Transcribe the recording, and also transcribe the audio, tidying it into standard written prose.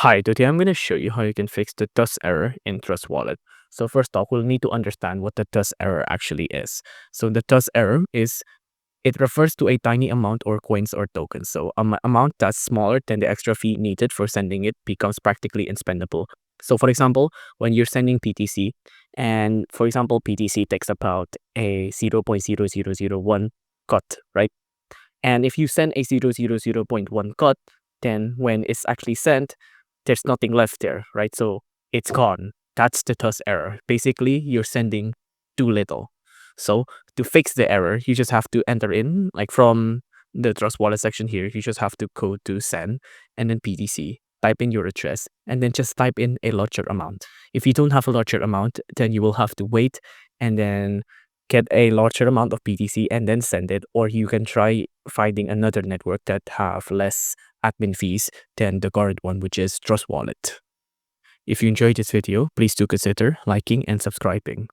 Hi, today I'm going to show you how you can fix the dust error in Trust Wallet. So first off, we'll need to understand what the dust error actually is. So the dust error it refers to a tiny amount or coins or tokens. So amount that's smaller than the extra fee needed for sending it becomes practically unspendable. So for example, when you're sending PTC, and for example, PTC takes about a 0.0001 cut, right? And if you send a 0.001 cut, then when it's actually sent, there's nothing left there, right? So it's gone. That's the dust error. Basically, you're sending too little. So to fix the error, you just have to enter in, like from the Trust Wallet section here, you just have to go to send and then PTC, type in your address, and then just type in a larger amount. If you don't have a larger amount, then you will have to wait and then get a larger amount of BTC and then send it, or you can try finding another network that have less admin fees than the current one, which is Trust Wallet. If you enjoyed this video, please do consider liking and subscribing.